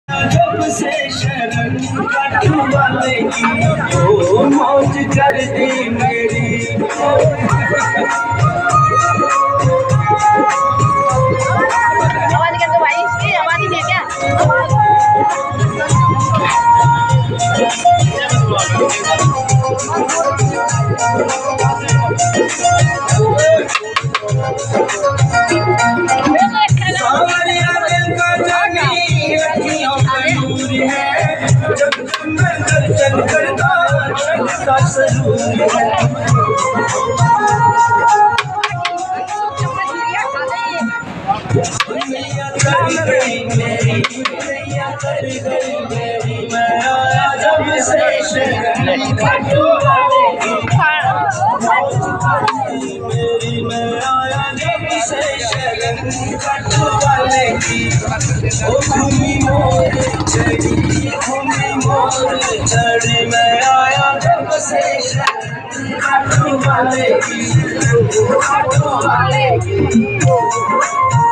जब से शरण वाले की वो मौज कर दी मेरी। आवाज कर दो भाई, इसकी आवाज ही दे क्या? दर्शन करता का सरूर है। मैया कर गई मेरी, मैया कर गई मेरी, मैं आया जब से शरण खाटू वाले की। मेरी मैं आया जब से शरण खाटू वाले की। ओ घूमी मोर चढ़ी, घूमी मोर चढ़ी, मैं आया जब से शरण खाटू वाले की, खाटू वाले की।